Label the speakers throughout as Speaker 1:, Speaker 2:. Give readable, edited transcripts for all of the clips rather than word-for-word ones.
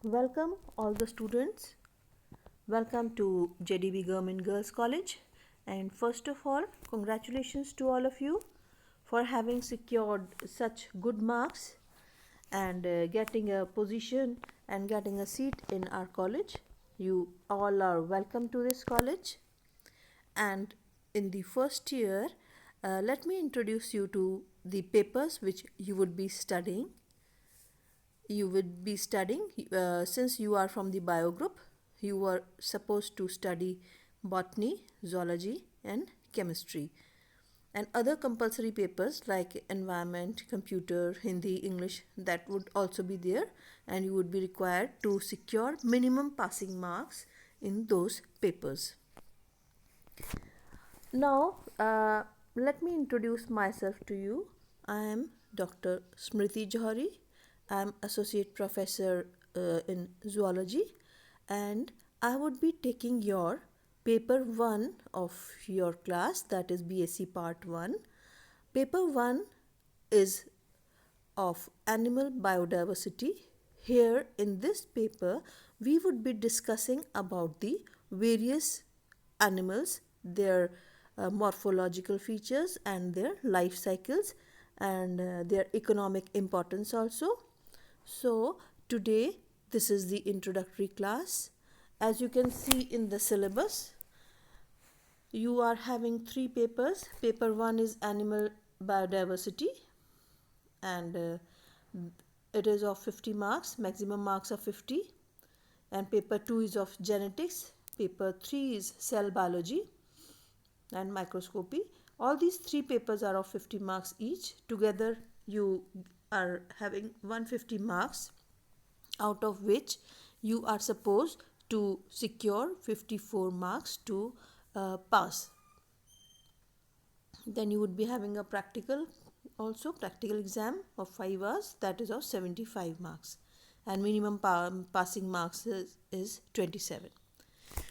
Speaker 1: Welcome all the students. Welcome to JDB Government Girls College. And first of all, congratulations to all of you for having secured such good marks and getting a position and getting a seat in our college. You all are welcome to this college. And in the first year, let me introduce you to the papers which you would be studying. You would be studying since you are from the bio group. You are supposed to study botany, zoology and chemistry, and other compulsory papers like environment, computer, Hindi, English, that would also be there, and you would be required to secure minimum passing marks in those papers. Now, let me introduce myself to you. I am Dr. Smriti Johari. I am Associate Professor in Zoology, and I would be taking your paper 1 of your class, that is BSc Part 1. Paper 1 is of animal biodiversity. Here in this paper, we would be discussing about the various animals, their morphological features and their life cycles, and their economic importance also. So today this is the introductory class. As you can see in the syllabus, you are having 3 papers. Paper 1 is animal biodiversity, and it is of 50 marks, maximum marks of 50. And paper 2 is of genetics. Paper 3 is cell biology and microscopy. All these 3 papers are of 50 marks each. Together you are having 150 marks, out of which you are supposed to secure 54 marks to pass. Then you would be having a practical exam of 5 hours, that is of 75 marks, and minimum passing marks is 27.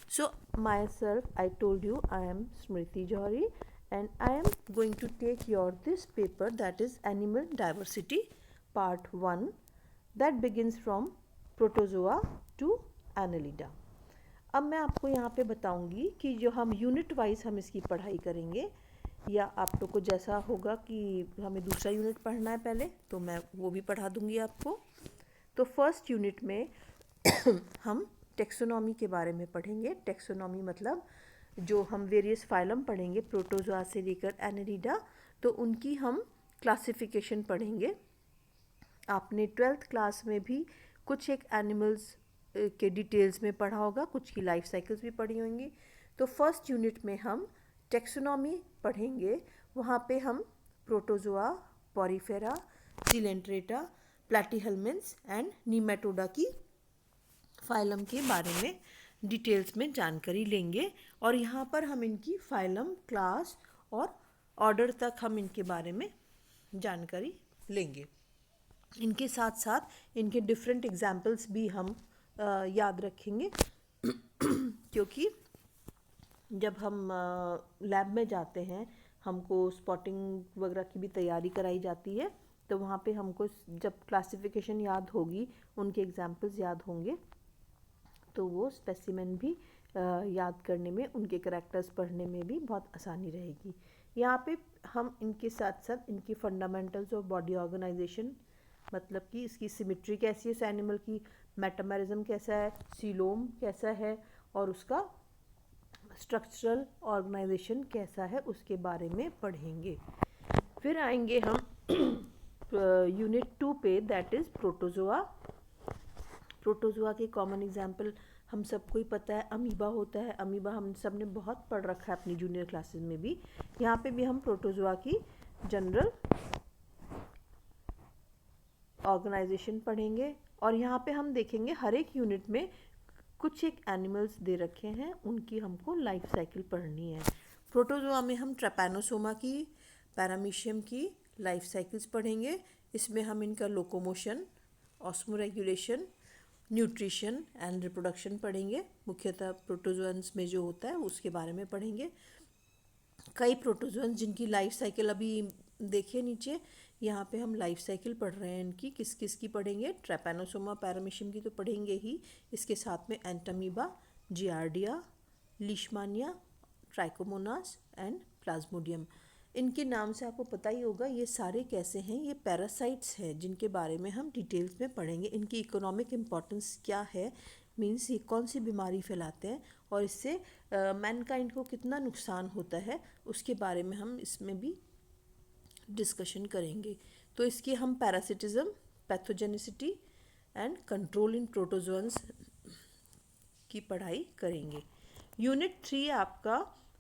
Speaker 1: So myself, I told you I am Smriti Johari, and I am going to take your this paper, that is animal diversity part 1, that begins from protozoa to annelida. अब मैं आपको यहाँ पे बताऊँगी कि जो हम unit wise हम इसकी पढ़ाई करेंगे, या आप लोग को जैसा होगा कि हमें दूसरा यूनिट पढ़ना है पहले, तो मैं वो भी पढ़ा दूँगी आपको. तो फर्स्ट यूनिट में हम टेक्सोनॉमी के बारे में पढ़ेंगे. टेक्सोनॉमी मतलब जो हम वेरियस फाइलम पढ़ेंगे प्रोटोजोआ से लेकर एनेलिडा, तो उनकी हम क्लासिफिकेशन पढ़ेंगे. आपने 12th क्लास में भी कुछ एक एनिमल्स के डिटेल्स में पढ़ा होगा, कुछ की लाइफ साइकिल्स भी पढ़ी होंगी. तो फर्स्ट यूनिट में हम टेक्सोनॉमी पढ़ेंगे. वहाँ पे हम प्रोटोजोआ, पॉरीफेरा, सिलेंट्रेटा, प्लैटीहेल्मिन्थ्स एंड नीमेटोडा की फाइलम के बारे में डिटेल्स में जानकारी लेंगे, और यहाँ पर हम इनकी फाइलम, क्लास और ऑर्डर तक हम इनके बारे में जानकारी लेंगे. इनके साथ साथ इनके डिफरेंट एग्जाम्पल्स भी हम याद रखेंगे, क्योंकि जब हम लैब में जाते हैं, हमको स्पॉटिंग वगैरह की भी तैयारी कराई जाती है, तो वहाँ पे हमको जब क्लासिफिकेशन याद होगी, उनके एग्जाम्पल्स याद होंगे, तो वो स्पेसिमेन भी याद करने में, उनके करैक्टर्स पढ़ने में भी बहुत आसानी रहेगी. यहाँ पे हम इनके साथ साथ इनकी फंडामेंटल्स ऑफ बॉडी ऑर्गेनाइजेशन, मतलब कि इसकी सिमेट्री कैसी है उस एनिमल की, मेटामेरिज्म कैसा है, सीलोम कैसा है, और उसका स्ट्रक्चरल ऑर्गेनाइजेशन कैसा है, उसके बारे में पढ़ेंगे. फिर आएंगे हम यूनिट 2 पे, दैट इज़ प्रोटोजोआ. प्रोटोजोआ के कॉमन एग्जाम्पल हम सबको ही पता है, अमीबा होता है. अमीबा हम सब ने बहुत पढ़ रखा है अपनी जूनियर क्लासेस में भी. यहाँ पे भी हम प्रोटोजोआ की जनरल ऑर्गेनाइजेशन पढ़ेंगे, और यहाँ पे हम देखेंगे हर एक यूनिट में कुछ एक एनिमल्स दे रखे हैं, उनकी हमको लाइफ साइकिल पढ़नी है. प्रोटोजोआ में हम ट्रैपैनोसोमा की, पैरामीशियम की लाइफ साइकिल्स पढ़ेंगे. इसमें हम इनका locomotion, osmoregulation, nutrition and reproduction पढ़ेंगे. मुख्यतः प्रोटोजोअन्स में जो होता है उसके बारे में पढ़ेंगे. कई प्रोटोजोअन्स जिनकी लाइफ साइकिल अभी देखिए नीचे यहाँ पे हम लाइफ साइकिल पढ़ रहे हैं इनकी, किस किस की पढ़ेंगे, ट्रैपेनोसोमा पैरामीशियम की तो पढ़ेंगे ही, इसके साथ में Entamoeba, giardia, लीशमानिया, trichomonas and Plasmodium. इनके नाम से आपको पता ही होगा ये सारे कैसे हैं, ये पैरासाइट्स हैं जिनके बारे में हम डिटेल्स में पढ़ेंगे। इनकी इकोनॉमिक इम्पोर्टेंस क्या है, मीन्स ये कौन सी बीमारी फैलाते हैं और इससे मैनकाइंड को कितना नुकसान होता है, उसके बारे में हम इसमें भी डिस्कशन करेंगे। तो इसकी हम parasitism, pathogenicity and control in protozoans की पढ़ाई करेंगे। यूनिट 3 आपका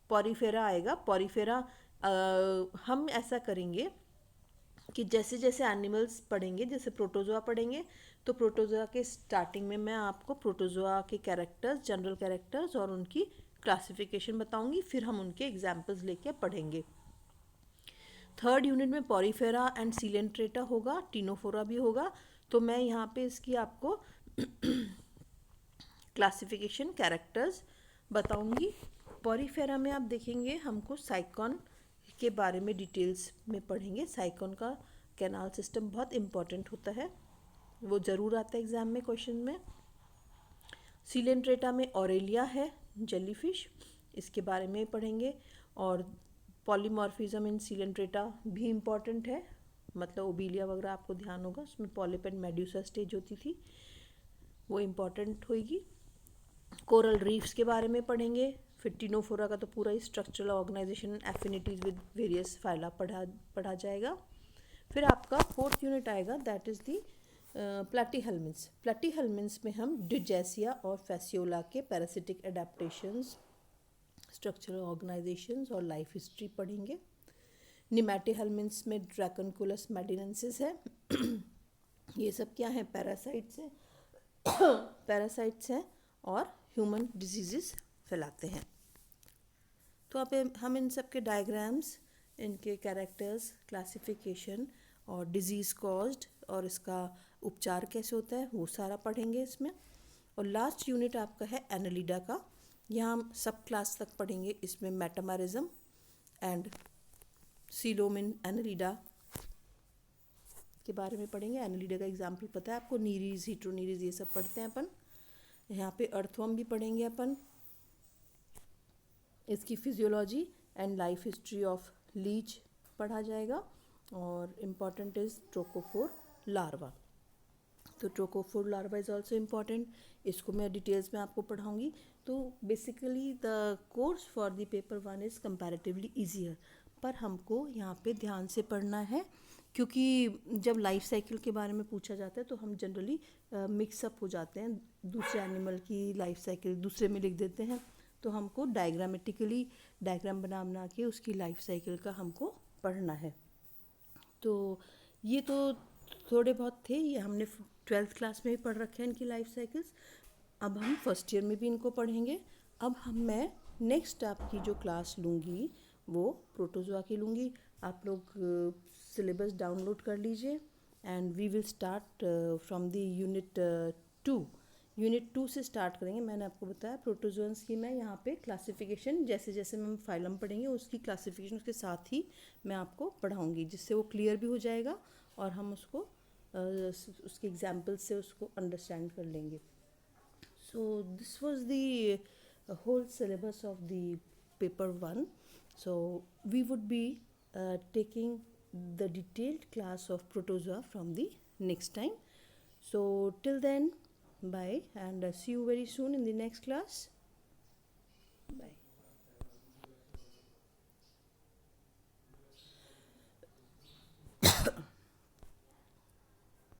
Speaker 1: पॉरीफेरा आएगा। पॉरीफेरा हम ऐसा करेंगे कि जैसे जैसे एनिमल्स पढ़ेंगे, जैसे प्रोटोजोआ पढ़ेंगे तो प्रोटोजोआ के स्टार्टिंग में मैं आपको प्रोटोजोआ के कैरेक्टर्स, जनरल कैरेक्टर्स और उनकी क्लासिफिकेशन बताऊंगी, फिर हम उनके एग्जाम्पल्स लेके पढ़ेंगे। थर्ड यूनिट में पॉरीफेरा एंड सीलेंट्रेटा होगा, टीनोफोरा भी होगा। तो मैं यहाँ पे इसकी आपको क्लासिफिकेशन, कैरेक्टर्स बताऊंगी। पॉरीफेरा में आप देखेंगे हमको साइकॉन के बारे में डिटेल्स में पढ़ेंगे। साइकॉन का कैनाल सिस्टम बहुत इम्पॉर्टेंट होता है, वो ज़रूर आता है एग्ज़ाम में, क्वेश्चन में। सीलेंट्रेटा में ऑरेलिया है, जेलीफिश, इसके बारे में पढ़ेंगे। और पॉलीमॉर्फिज्म इन सीलेंट्रेटा भी इम्पॉर्टेंट है, मतलब ओबीलिया वगैरह आपको ध्यान होगा, उसमें पॉलिप एंड मेड्यूसा स्टेज होती थी, वो इम्पॉर्टेंट होगी। कोरल रीफ्स के बारे में पढ़ेंगे। फिर टीनोफोरा का तो पूरा ही structural organisation, affinities with various phyla पढ़ा जाएगा। फिर आपका फोर्थ यूनिट आएगा, that is the Platyhelminthes. Platyhelminthes में हम डिजैसिया और फैसियोला के पैरासिटिक एडेप्टेशंस, स्ट्रक्चरल ऑर्गेनाइजेशंस और लाइफ हिस्ट्री पढ़ेंगे। निमैटीहेल्मिन्थ्स में ड्रैकोनकुलस मैडिनेंसिस है। ये सब क्या है, पैरासाइट्स हैं, पैरासाइट्स हैं और ह्यूमन डिजीज़ फैलाते हैं। तो अब हम इन सब के डायग्राम्स, इनके कैरेक्टर्स, क्लासिफिकेशन और डिजीज़ कॉज्ड और इसका उपचार कैसे होता है वो सारा पढ़ेंगे इसमें। और लास्ट यूनिट आपका है एनालिडा का, यहाँ हम सब क्लास तक पढ़ेंगे। इसमें मेटामेरिज्म एंड सीलोमिन एनालिडा के बारे में पढ़ेंगे। एनालिडा का एग्जाम्पल पता है आपको, नीरीज, हीट्रोनीरीज, ये सब पढ़ते हैं अपन। यहाँ पे अर्थवर्म भी पढ़ेंगे अपन, इसकी physiology and life history of leech पढ़ा जाएगा। और इम्पॉर्टेंट इज़ ट्रोकोफोर लार्वा। तो trochophore larva is also important, इसको मैं डिटेल्स में आपको पढ़ाऊँगी। तो basically the course for the paper 1 is comparatively easier, पर हमको यहाँ पे ध्यान से पढ़ना है, क्योंकि जब लाइफ साइकिल के बारे में पूछा जाता है तो हम जनरली मिक्सअप हो जाते हैं, दूसरे एनिमल की लाइफ साइकिल दूसरे में लिख देते हैं। तो हमको डायग्रामेटिकली डायग्राम बना के उसकी लाइफ साइकिल का हमको पढ़ना है। तो ये तो थोड़े बहुत थे, ये हमने 12th क्लास में भी पढ़ रखे हैं इनकी लाइफ साइकिल्स। अब हम फर्स्ट ईयर में भी इनको पढ़ेंगे। अब मैं नेक्स्ट आपकी जो क्लास लूँगी वो प्रोटोजोआ की लूँगी। आप लोग सिलेबस डाउनलोड कर लीजिए and we will start from the unit 2 से स्टार्ट करेंगे। मैंने आपको बताया प्रोटोजोन्स की मैं यहाँ पे क्लासिफिकेशन, जैसे जैसे हम फाइलम पढ़ेंगे उसकी क्लासिफिकेशन उसके साथ ही मैं आपको पढ़ाऊँगी, जिससे वो क्लियर भी हो जाएगा और हम उसको उसके एग्जाम्पल से उसको अंडरस्टैंड कर लेंगे। So this was the whole syllabus of the paper 1. So we would be taking the detailed class of protozoa from the next time. So till then, bye and see you very soon in the next class.